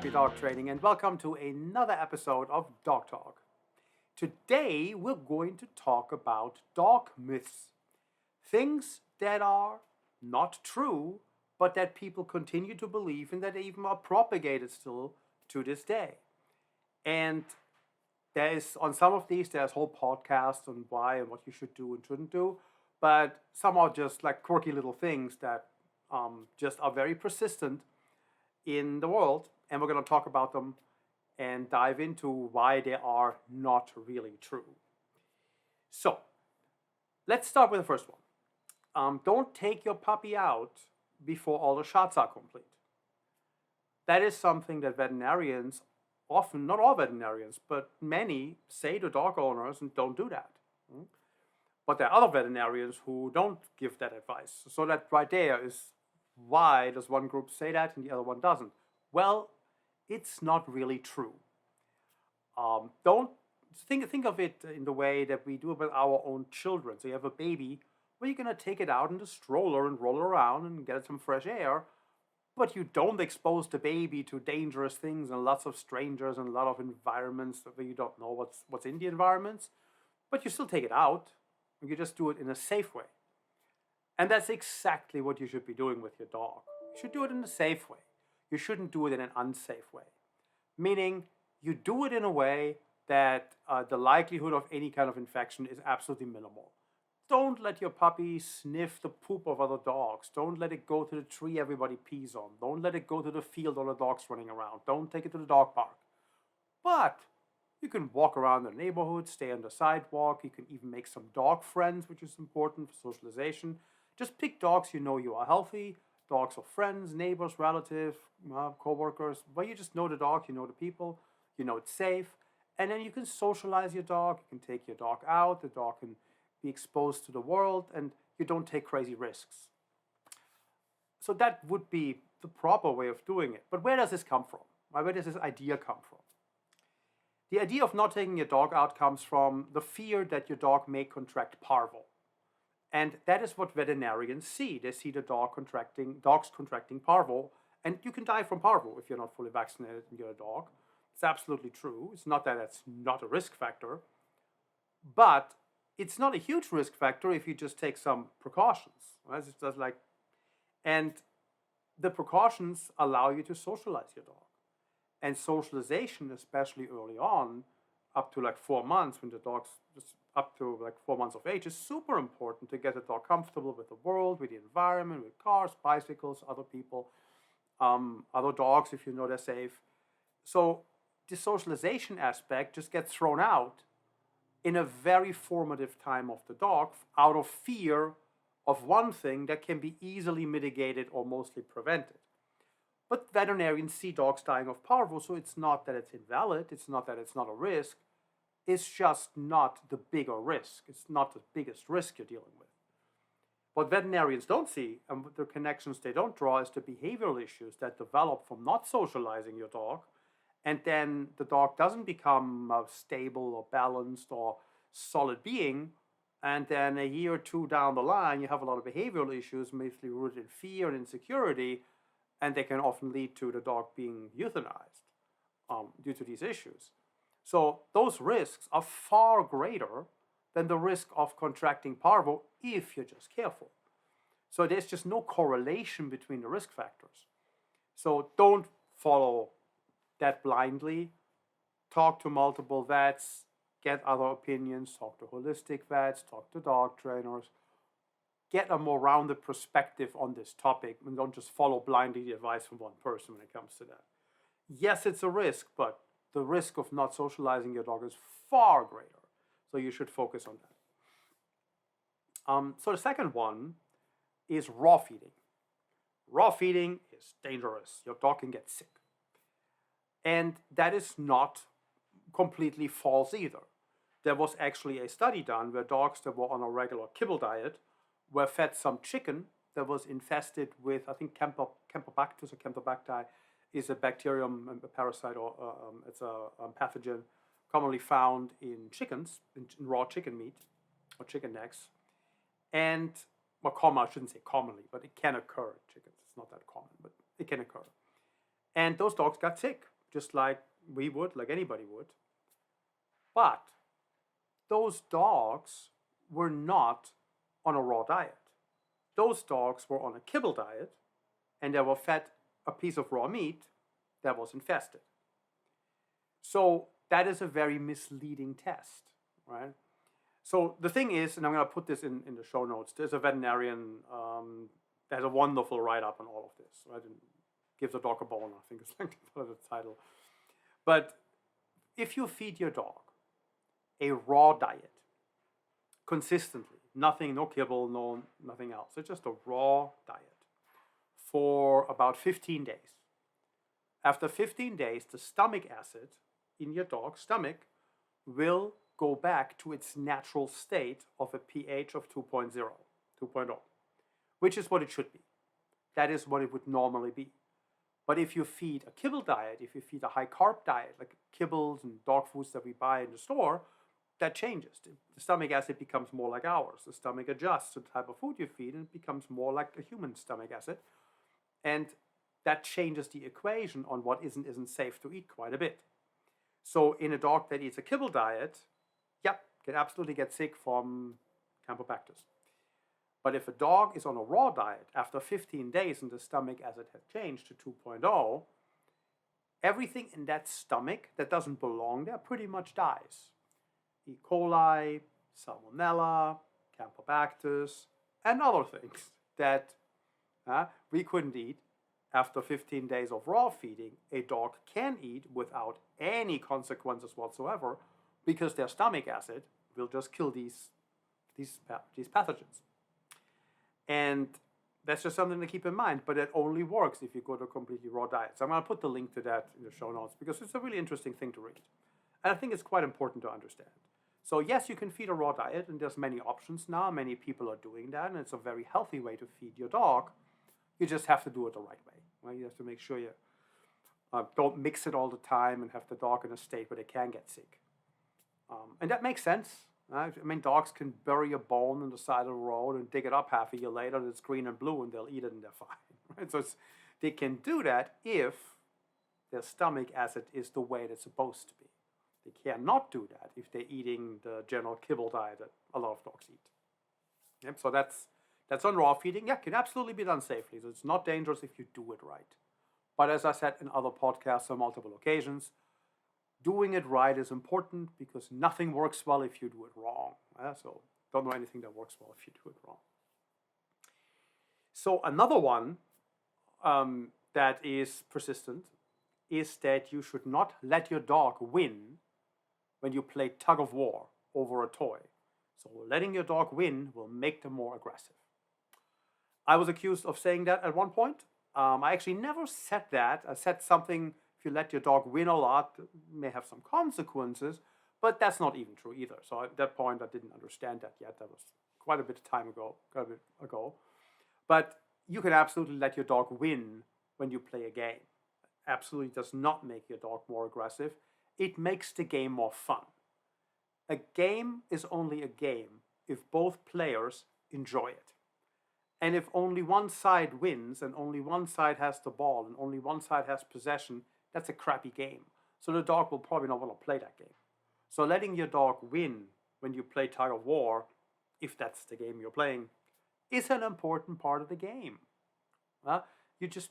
happy dog training, and welcome to another episode of Dog Talk. Today, we're going to talk about dog myths, things that are not true, but that people continue to believe and that even are propagated still to this day. And there's on some of these, there's whole podcasts on why and what you should do and shouldn't do, but some are just like quirky little things that just are very persistent in the world, and we're going to talk about them and dive into why they are not really true. So, let's start with the first one. Don't take your puppy out before all the shots are complete. That is something that veterinarians often, not all veterinarians, but many say to dog owners and don't do that. But there are other veterinarians who don't give that advice. So that right there is why does one group say that and the other one doesn't? Well, it's not really true. Don't think of it in the way that we do it with our own children. So you have a baby, well, you're going to take it out in the stroller and roll it around and get it some fresh air, but you don't expose the baby to dangerous things and lots of strangers and a lot of environments where you don't know what's in the environments, but you still take it out and you just do it in a safe way. And that's exactly what you should be doing with your dog. You should do it in a safe way. You shouldn't do it in an unsafe way. Meaning, you do it in a way that the likelihood of any kind of infection is absolutely minimal. Don't let your puppy sniff the poop of other dogs. Don't let it go to the tree everybody pees on. Don't let it go to the field all the dogs running around. Don't take it to the dog park. But you can walk around the neighborhood, stay on the sidewalk. You can even make some dog friends, which is important for socialization. Just pick dogs you know you are healthy, dogs of friends, neighbors, relatives, co-workers, where you just know the dog, you know the people, you know it's safe, and then you can socialize your dog, you can take your dog out, the dog can be exposed to the world, and you don't take crazy risks. So that would be the proper way of doing it. But where does this come from? Where does this idea come from? The idea of not taking your dog out comes from the fear that your dog may contract parvo. And that is what veterinarians see. They see the dogs contracting parvo, and you can die from parvo if you're not fully vaccinated and you're a dog. It's absolutely true. It's not that that's not a risk factor, but it's not a huge risk factor if you just take some precautions. Right? It's just like, and the precautions allow you to socialize your dog. And socialization, especially early on, up to like 4 months, when the dog's just up to like 4 months of age, is super important to get the dog comfortable with the world, with the environment, with cars, bicycles, other people, other dogs if you know they're safe. So the socialization aspect just gets thrown out in a very formative time of the dog out of fear of one thing that can be easily mitigated or mostly prevented. But veterinarians see dogs dying of parvo, so it's not that it's invalid, it's not that it's not a risk, it's just not the bigger risk. It's not the biggest risk you're dealing with. What veterinarians don't see, and the connections they don't draw, is the behavioral issues that develop from not socializing your dog, and then the dog doesn't become a stable or balanced or solid being, and then a year or two down the line, you have a lot of behavioral issues, mostly rooted in fear and insecurity, and they can often lead to the dog being euthanized due to these issues. So those risks are far greater than the risk of contracting parvo if you're just careful. So there's just no correlation between the risk factors. So don't follow that blindly. Talk to multiple vets, get other opinions, talk to holistic vets, talk to dog trainers. Get a more rounded perspective on this topic and don't just follow blindly the advice from one person when it comes to that. Yes, it's a risk, but the risk of not socializing your dog is far greater. So you should focus on that. So the second one is raw feeding. Raw feeding is dangerous. Your dog can get sick. And that is not completely false either. There was actually a study done where dogs that were on a regular kibble diet were fed some chicken that was infested with, I think, Campylobacter or Campylobacter is a bacterium, a parasite, or it's a pathogen commonly found in chickens, in raw chicken meat or chicken necks. And, well, I shouldn't say commonly, but it can occur in chickens. It's not that common, but it can occur. And those dogs got sick. just like we would, like anybody would. But those dogs were not on a raw diet. Those dogs were on a kibble diet, and they were fed a piece of raw meat that was infested. So that is a very misleading test, right? So the thing is, and I'm going to put this in the show notes, there's a veterinarian that has a wonderful write-up on all of this, right? And gives a dog a bone, I think is like the title. But if you feed your dog a raw diet consistently, nothing, no kibble, nothing else, it's just a raw diet for about 15 days. After 15 days, the stomach acid in your dog's stomach will go back to its natural state of a pH of 2.0, which is what it should be. That is what it would normally be. But if you feed a kibble diet, if you feed a high carb diet, like kibbles and dog foods that we buy in the store, that changes. The stomach acid becomes more like ours. The stomach adjusts to the type of food you feed and it becomes more like a human stomach acid. And that changes the equation on what isn't safe to eat quite a bit. So in a dog that eats a kibble diet, yep, can absolutely get sick from Campylobacter. But if a dog is on a raw diet after 15 days and the stomach acid has changed to 2.0, everything in that stomach that doesn't belong there pretty much dies. E. coli, Salmonella, Campylobacter, and other things that we couldn't eat after 15 days of raw feeding. A dog can eat without any consequences whatsoever because their stomach acid will just kill these pathogens. And that's just something to keep in mind, but it only works if you go to a completely raw diet. So I'm going to put the link to that in the show notes because it's a really interesting thing to read. And I think it's quite important to understand. So yes, you can feed a raw diet, and there's many options now. Many people are doing that, and it's a very healthy way to feed your dog. You just have to do it the right way. Right? You have to make sure you don't mix it all the time and have the dog in a state where they can get sick. And that makes sense. Right? I mean, dogs can bury a bone in the side of the road and dig it up half a year later, and it's green and blue, and they'll eat it and they're fine. Right? So they can do that if their stomach acid is the way it's supposed to be. They cannot do that if they're eating the general kibble diet that a lot of dogs eat. Yep, so that's on raw feeding. Yeah, can absolutely be done safely. So it's not dangerous if you do it right. But as I said in other podcasts on multiple occasions, doing it right is important because nothing works well if you do it wrong. So don't know anything that works well if you do it wrong. So another one that is persistent is that you should not let your dog win when you play tug of war over a toy. So letting your dog win will make them more aggressive. I was accused of saying that at one point. I actually never said that. I said something, if you let your dog win a lot, it may have some consequences, but that's not even true either. So at that point, I didn't understand that yet. That was quite a bit of time ago. But you can absolutely let your dog win when you play a game. Absolutely does not make your dog more aggressive. It makes the game more fun. A game is only a game if both players enjoy it. And if only one side wins and only one side has the ball and only one side has possession, that's a crappy game. So the dog will probably not want to play that game. So letting your dog win when you play tug of war, if that's the game you're playing, is an important part of the game. You just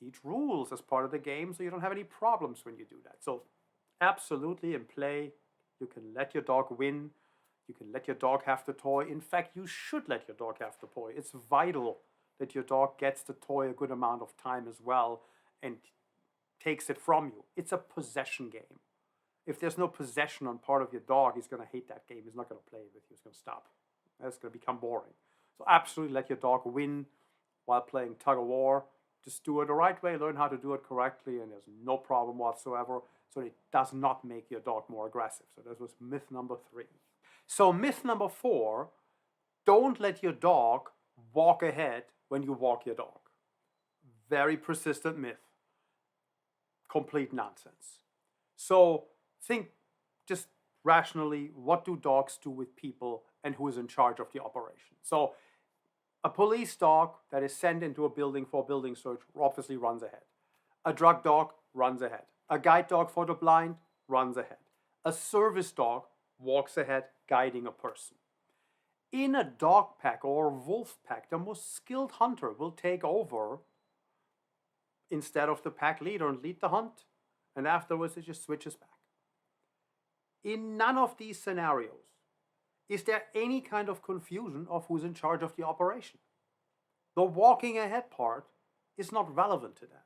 teach rules as part of the game so you don't have any problems when you do that. So absolutely in play, you can let your dog win. You can let your dog have the toy. In fact, you should let your dog have the toy. It's vital that your dog gets the toy a good amount of time as well and takes it from you. It's a possession game. If there's no possession on part of your dog, he's going to hate that game. He's not going to play with you. He's going to stop. It's going to become boring. So absolutely let your dog win while playing tug of war. Just do it the right way, learn how to do it correctly, and there's no problem whatsoever. So it does not make your dog more aggressive. So that was myth number 3. So myth number 4, don't let your dog walk ahead when you walk your dog. Very persistent myth. Complete nonsense. So think just rationally, what do dogs do with people and who is in charge of the operation? So a police dog that is sent into a building for a building search obviously runs ahead. A drug dog runs ahead. A guide dog for the blind runs ahead. A service dog walks ahead, guiding a person. In a dog pack or a wolf pack, the most skilled hunter will take over instead of the pack leader and lead the hunt. And afterwards, it just switches back. In none of these scenarios is there any kind of confusion of who's in charge of the operation. The walking ahead part is not relevant to that.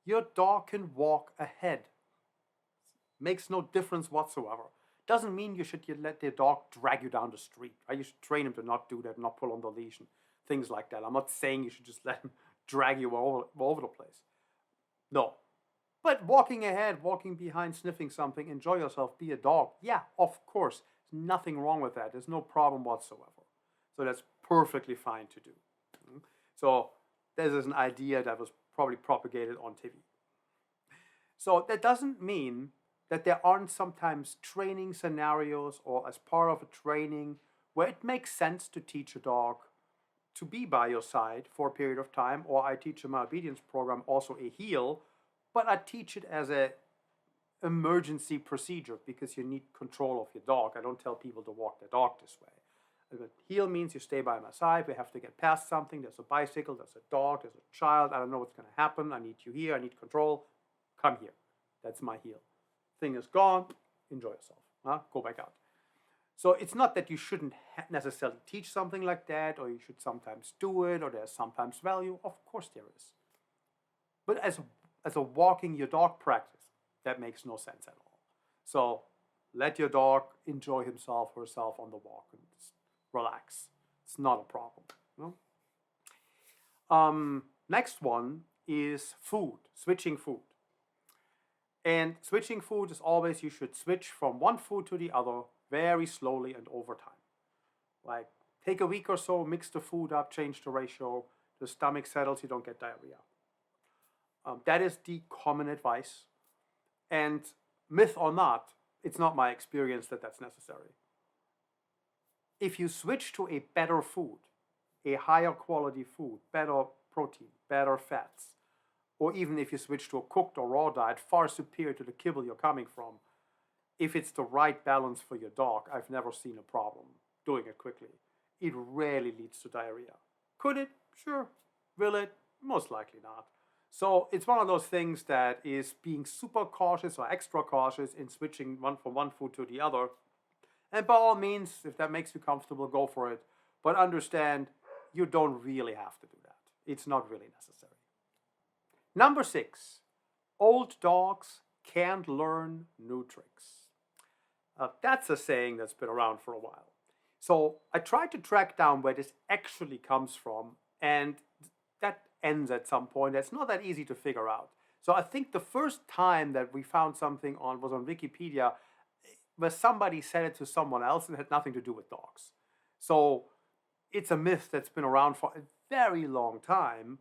Your dog can walk ahead. Makes no difference whatsoever. Doesn't mean you should let the dog drag you down the street. Right? You should train him to not do that, not pull on the leash and things like that. I'm not saying you should just let him drag you all over the place. No. But walking ahead, walking behind, sniffing something, enjoy yourself, be a dog. Yeah, of course. There's nothing wrong with that. There's no problem whatsoever. So that's perfectly fine to do. So this is an idea that was probably propagated on TV. So that doesn't mean that there aren't sometimes training scenarios or as part of a training where it makes sense to teach a dog to be by your side for a period of time, or I teach in my obedience program also a heel, but I teach it as an emergency procedure because you need control of your dog. I don't tell people to walk their dog this way. The heel means you stay by my side. We have to get past something. There's a bicycle, there's a dog, there's a child. I don't know what's going to happen. I need you here. I need control. Come here. That's my heel. Thing is gone. Enjoy yourself. Go back out. So it's not that you shouldn't necessarily teach something like that, or you should sometimes do it, or there's sometimes value. Of course there is. But as a walking your dog practice, that makes no sense at all. So let your dog enjoy himself or herself on the walk and relax. It's not a problem. Next one is food, switching food. And switching food is always, you should switch from one food to the other very slowly and over time. Like take a week or so, mix the food up, change the ratio, the stomach settles, you don't get diarrhea. That is the common advice. And myth or not, it's not my experience that that's necessary. If you switch to a better food, a higher quality food, better protein, better fats, or even if you switch to a cooked or raw diet, far superior to the kibble you're coming from, if it's the right balance for your dog, I've never seen a problem doing it quickly. It rarely leads to diarrhea. Could it? Sure. Will it? Most likely not. So it's one of those things that is being super cautious or extra cautious in switching from one food to the other. And by all means, if that makes you comfortable, go for it. But understand, you don't really have to do that. It's not really necessary. Number 6, old dogs can't learn new tricks. That's a saying that's been around for a while. So I tried to track down where this actually comes from, and that ends at some point. It's not that easy to figure out. So I think the first time that we found something was on Wikipedia, where somebody said it to someone else and it had nothing to do with dogs. So it's a myth that's been around for a very long time,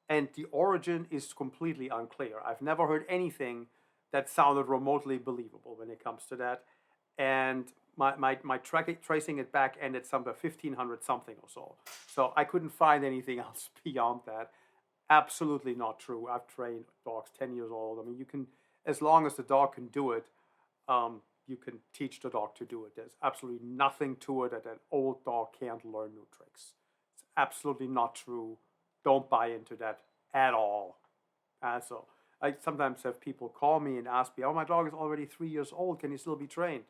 and the origin is completely unclear. I've never heard anything that sounded remotely believable when it comes to that. And my tracing it back ended somewhere 1500 something or so. So I couldn't find anything else beyond that. Absolutely not true. I've trained dogs 10 years old. I mean, you can, as long as the dog can do it, you can teach the dog to do it. There's absolutely nothing to it that an old dog can't learn new tricks. It's absolutely not true. Don't buy into that at all. So I sometimes have people call me and ask me, oh, my dog is already 3 years old. Can he still be trained?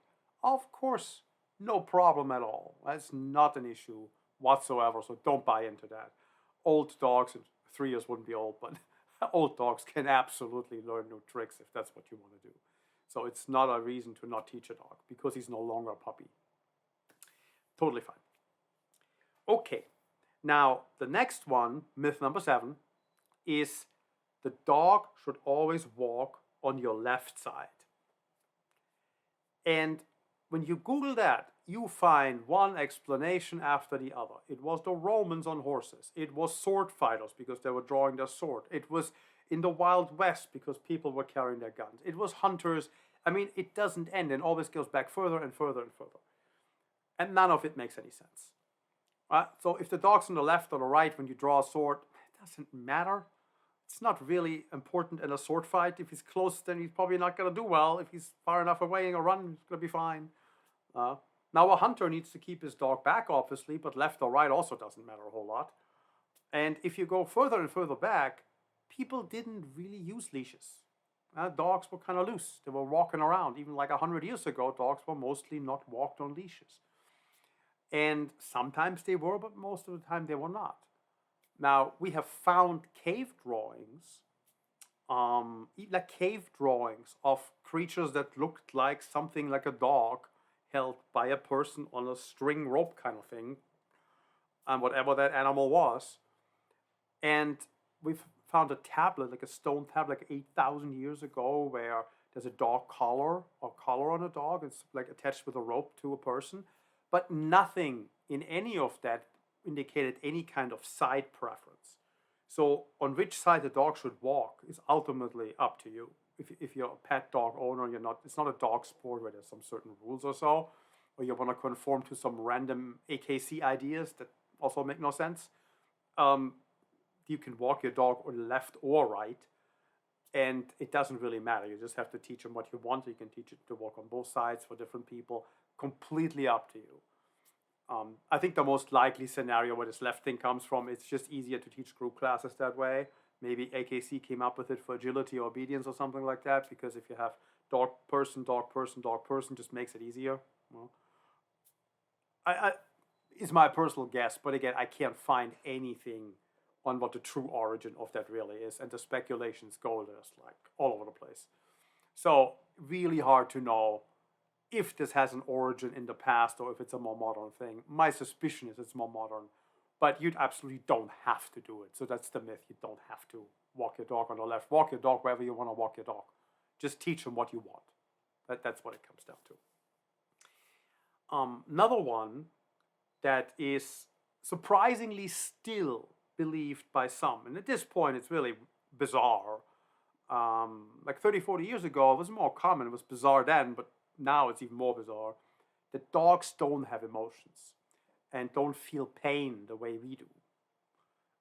Of course, no problem at all. That's not an issue whatsoever, so don't buy into that. Old dogs, 3 years wouldn't be old, but old dogs can absolutely learn new tricks if that's what you want to do. So it's not a reason to not teach a dog because he's no longer a puppy. Totally fine. Okay, now the next one, myth number 7, is the dog should always walk on your left side. And when you Google that, you find one explanation after the other. It was the Romans on horses. It was sword fighters because they were drawing their sword. It was in the Wild West because people were carrying their guns. It was hunters. I mean, it doesn't end and always goes back further and further and further. And none of it makes any sense. So if the dog's on the left or the right when you draw a sword, it doesn't matter. it's not really important in a sword fight. If he's close, then he's probably not going to do well. If he's far enough away in a run, he's going to be fine. Uh, Now, a hunter needs to keep his dog back, obviously, but left or right also doesn't matter a whole lot. And if you go further and further back, people didn't really use leashes. Dogs were kind of loose. They were walking around. Even like 100 years ago, dogs were mostly not walked on leashes. And sometimes they were, but most of the time they were not. Now, we have found cave drawings, like cave drawings of creatures that looked like something like a dog held by a person on a string rope kind of thing, and whatever that animal was. And we've found a tablet, like a stone tablet, like 8,000 years ago, where there's a dog collar or collar on a dog. It's like attached with a rope to a person. But nothing in any of that indicated any kind of side preference. So on which side the dog should walk is ultimately up to you. If you're a pet dog owner, it's not a dog sport where there's some certain rules or so, or you want to conform to some random AKC ideas that also make no sense. You can walk your dog on left or right, and it doesn't really matter. You just have to teach them what you want. You can teach it to walk on both sides for different people. Completely up to you. I think the most likely scenario where this left thing comes from, it's just easier to teach group classes that way. Maybe AKC came up with it for agility or obedience or something like that, because if you have dog, person, just makes it easier. Well, it's my personal guess, but again, I can't find anything on what the true origin of that really is, and the speculations go just like all over the place. So really hard to know if this has an origin in the past or if it's a more modern thing. My suspicion is it's more modern, but you absolutely don't have to do it. So that's the myth. You don't have to walk your dog on the left. Walk your dog wherever you want to walk your dog. Just teach them what you want. That's what it comes down to. Another one that is surprisingly still believed by some, and at this point it's really bizarre. Like 30, 40 years ago, it was more common. It was bizarre then, but now it's even more bizarre, that dogs don't have emotions and don't feel pain the way we do.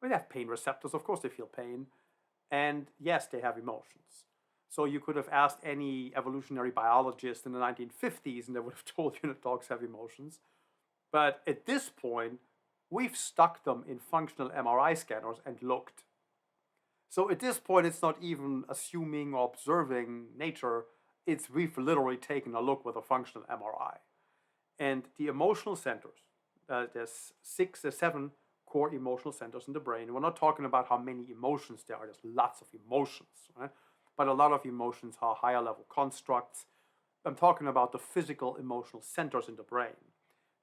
They have pain receptors, of course they feel pain, and yes, they have emotions. So you could have asked any evolutionary biologist in the 1950s and they would have told you that dogs have emotions. But at this point, we've stuck them in functional MRI scanners and looked. So at this point, it's not even assuming or observing nature. We've literally taken a look with a functional MRI. And the emotional centers, there's 7 core emotional centers in the brain. We're not talking about how many emotions there are. There's lots of emotions, right? But a lot of emotions are higher level constructs. I'm talking about the physical emotional centers in the brain.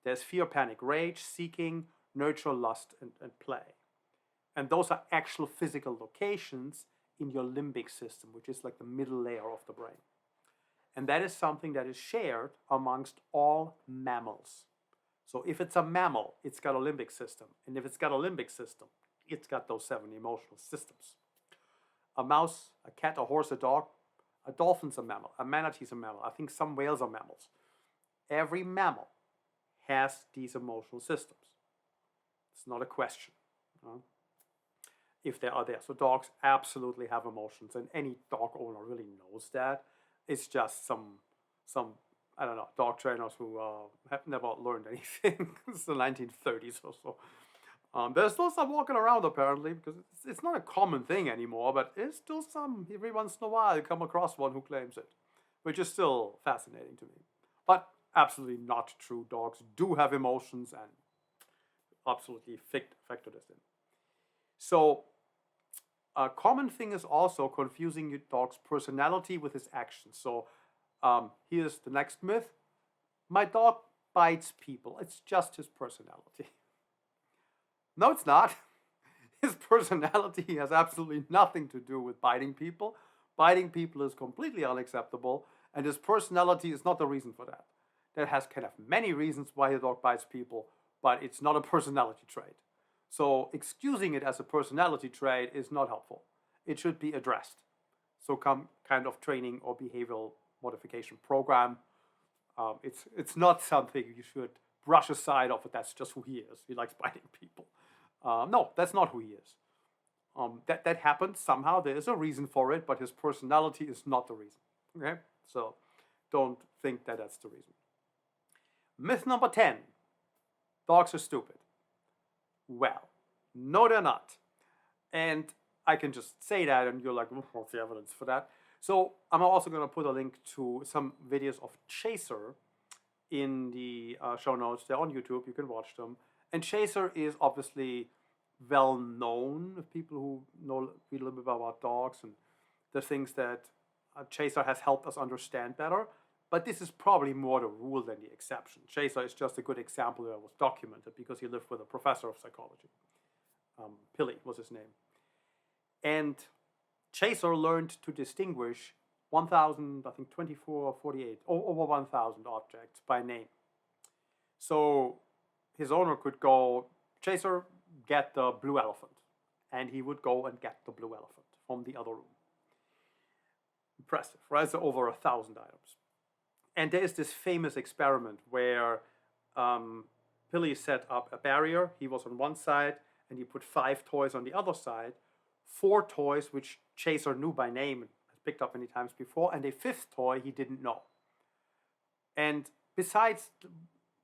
There's fear, panic, rage, seeking, nurture, lust, and play. And those are actual physical locations in your limbic system, which is like the middle layer of the brain. And that is something that is shared amongst all mammals. So if it's a mammal, it's got a limbic system. And if it's got a limbic system, it's got those 7 emotional systems. A mouse, a cat, a horse, a dog, a dolphin's a mammal, a manatee's a mammal. I think some whales are mammals. Every mammal has these emotional systems. It's not a question. If they are there. So dogs absolutely have emotions, and any dog owner really knows that. It's just some I don't know, dog trainers who have never learned anything. It's the 1930s or so. There's still some walking around apparently, because it's not a common thing anymore, but there's still some, every once in a while you come across one who claims it, which is still fascinating to me. But absolutely not true. Dogs do have emotions, and absolutely factor this in. So a common thing is also confusing your dog's personality with his actions. So here's the next myth. My dog bites people. It's just his personality. No, it's not. His personality has absolutely nothing to do with biting people. Biting people is completely unacceptable, and his personality is not the reason for that. That has kind of many reasons why the dog bites people, but it's not a personality trait. So excusing it as a personality trait is not helpful. It should be addressed. So kind of training or behavioral modification program. It's not something you should brush aside of. That's just who he is. He likes biting people. No, that's not who he is. That happened somehow. There is a reason for it, but his personality is not the reason. Okay, so don't think that that's the reason. Myth number 10: dogs are stupid. Well, no, they're not. And I can just say that, and you're like, what's the evidence for that? So I'm also going to put a link to some videos of Chaser in the show notes. They're on YouTube. You can watch them. And Chaser is obviously well known of people who know read a little bit about dogs and the things that Chaser has helped us understand better. But this is probably more the rule than the exception. Chaser is just a good example that was documented because he lived with a professor of psychology. Pilley was his name. And Chaser learned to distinguish 1,000, I think 24 or 48, over 1,000 objects by name. So his owner could go, Chaser, get the blue elephant. And he would go and get the blue elephant from the other room. Impressive, right? So over 1,000 items. And there is this famous experiment where Pilley set up a barrier. He was on one side, and he put 5 toys on the other side. 4 toys which Chaser knew by name and has picked up many times before, and a 5th toy he didn't know. And besides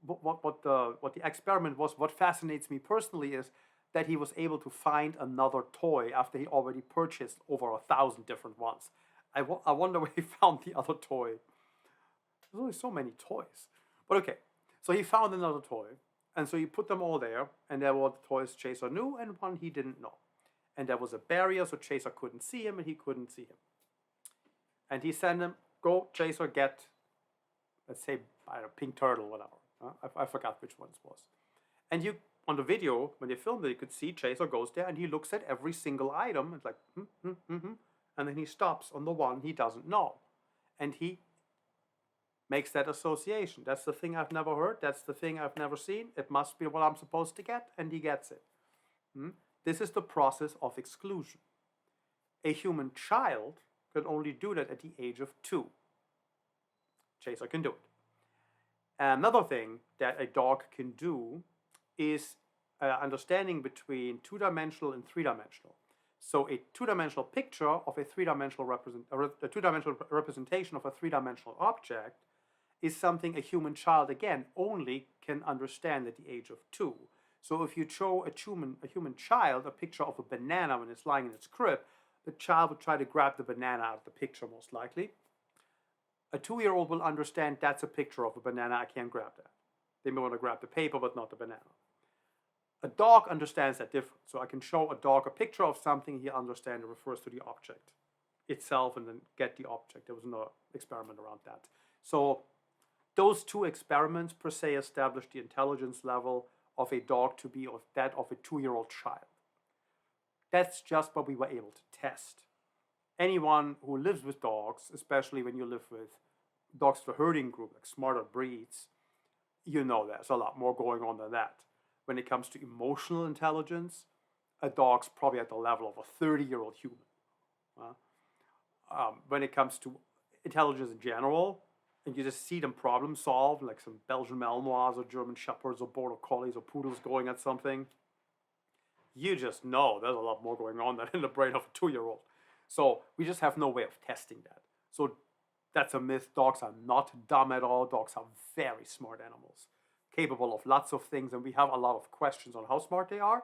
what the experiment was, what fascinates me personally is that he was able to find another toy after he already purchased over 1,000 different ones. I wonder where he found the other toy. There's only so many toys. But okay, so he found another toy, and so he put them all there, and there were the toys Chaser knew and one he didn't know. And there was a barrier, so Chaser couldn't see him, and he couldn't see him. And he sent him, go, Chaser, get, let's say, I don't know, pink turtle, whatever. I forgot which one it was. And you, on the video, when they filmed it, you could see Chaser goes there, and he looks at every single item. It's like, and then he stops on the one he doesn't know. And he makes that association. That's the thing I've never heard. That's the thing I've never seen. It must be what I'm supposed to get, and he gets it. This is the process of exclusion. A human child can only do that at the age of 2. Chaser can do it. Another thing that a dog can do is understanding between 2-dimensional and 3-dimensional. So a 2-dimensional picture of a 3-dimensional representation of a 3-dimensional object is something a human child, again, only can understand at the age of 2. So if you show a human child a picture of a banana when it's lying in its crib, the child would try to grab the banana out of the picture most likely. A 2-year-old will understand that's a picture of a banana, I can't grab that. They may want to grab the paper, but not the banana. A dog understands that difference. So I can show a dog a picture of something, he understands it refers to the object itself and then get the object. There was no experiment around that. So those 2 experiments per se established the intelligence level of a dog to be of that of a 2-year-old child. That's just what we were able to test. Anyone who lives with dogs, especially when you live with dogs for herding group, like smarter breeds, you know there's a lot more going on than that. When it comes to emotional intelligence, a dog's probably at the level of a 30-year-old human. When it comes to intelligence in general, and you just see them problem solve, like some Belgian Malinois or German Shepherds or Border Collies or Poodles going at something, you just know there's a lot more going on than in the brain of a 2-year-old. So we just have no way of testing that. So that's a myth. Dogs are not dumb at all. Dogs are very smart animals, capable of lots of things, and we have a lot of questions on how smart they are.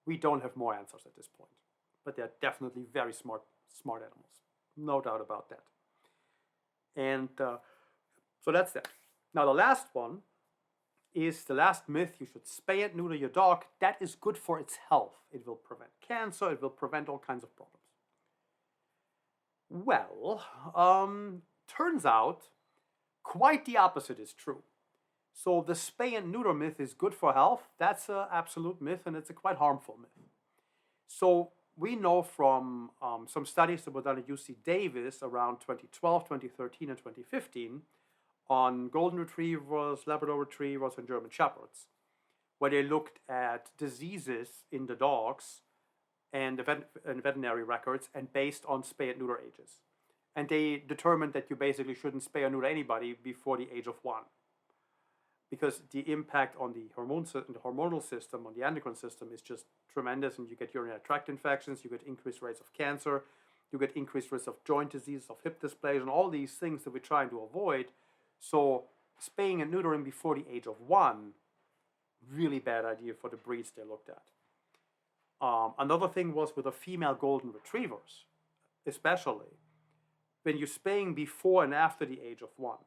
We don't have more answers at this point, but they're definitely very smart animals. No doubt about that. And so that's that. Now the last one is the last myth. You should spay and neuter your dog. That is good for its health. It will prevent cancer. It will prevent all kinds of problems. Well, turns out quite the opposite is true. So the spay and neuter myth is good for health. That's an absolute myth, and it's a quite harmful myth. So we know from some studies that were done at UC Davis around 2012, 2013, and 2015 on golden retrievers, Labrador retrievers, and German shepherds, where they looked at diseases in the dogs and veterinary records and based on spay and neuter ages. And they determined that you basically shouldn't spay or neuter anybody before the age of 1. because the impact on the hormonal system, on the endocrine system, is just tremendous, and you get urinary tract infections, you get increased rates of cancer, you get increased risk of joint disease, of hip dysplasia, and all these things that we're trying to avoid. So spaying and neutering before the age of 1, really bad idea for the breeds they looked at. Another thing was with the female golden retrievers, especially when you're spaying before and after the age of 1,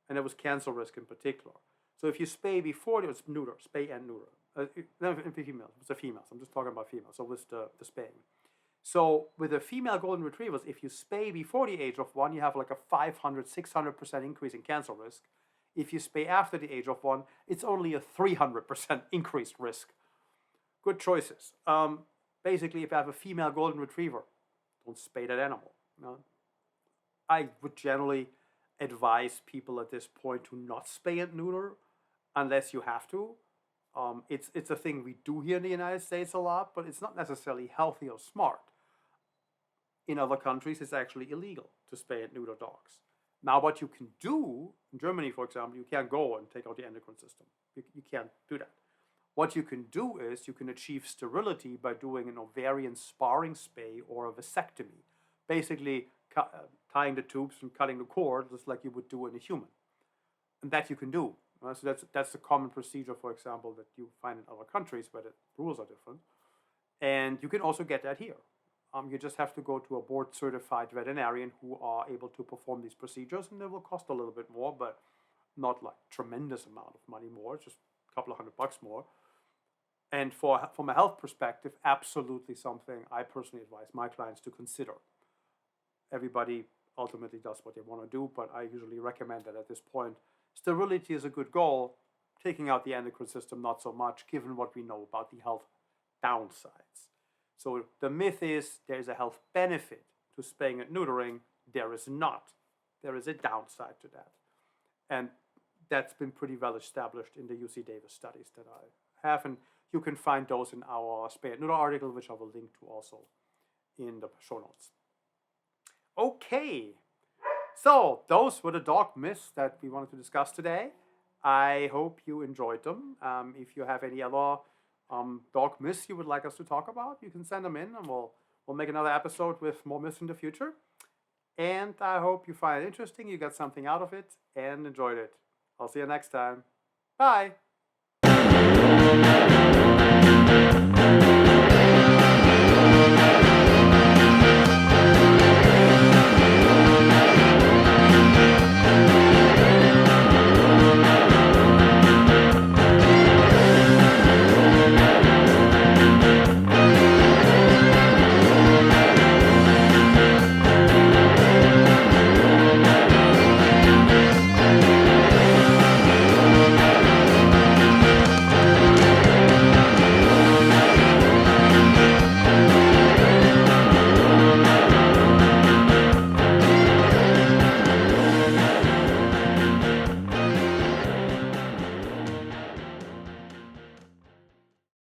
and there was cancer risk in particular. So if you spay before, it was neuter, spay and neuter. Females, it's the females. I'm just talking about females. So with the spaying. So with the female golden retrievers, if you spay before the age of 1, you have like a 500, 600% increase in cancer risk. If you spay after the age of 1, it's only a 300% increased risk. Good choices. Basically, if you have a female golden retriever, don't spay that animal. No? I would generally advise people at this point to not spay and neuter unless you have to. It's a thing we do here in the United States a lot, but it's not necessarily healthy or smart. In other countries, it's actually illegal to spay and neuter dogs. Now, what you can do, in Germany, for example, you can't go and take out the endocrine system. You can't do that. What you can do is you can achieve sterility by doing an ovarian sparring spay or a vasectomy. Basically, tying the tubes and cutting the cord just like you would do in a human. And that you can do. So that's the common procedure, for example, that you find in other countries where the rules are different. And you can also get that here. You just have to go to a board-certified veterinarian who are able to perform these procedures, and they will cost a little bit more, but not like tremendous amount of money more, just a couple of $100 more. And from a health perspective, absolutely something I personally advise my clients to consider. Everybody ultimately does what they want to do, but I usually recommend that at this point. Sterility is a good goal. Taking out the endocrine system, not so much, given what we know about the health downsides. So the myth is there is a health benefit to spaying and neutering. There is not. There is a downside to that. And that's been pretty well established in the UC Davis studies that I have. And you can find those in our spay and neuter article, which I will link to also in the show notes. Okay, so those were the dog myths that we wanted to discuss today. I hope you enjoyed them. If you have any other dog myths you would like us to talk about, you can send them in, and we'll make another episode with more myths in the future. And I hope you find it interesting, you got something out of it, and enjoyed it. I'll see you next time. Bye!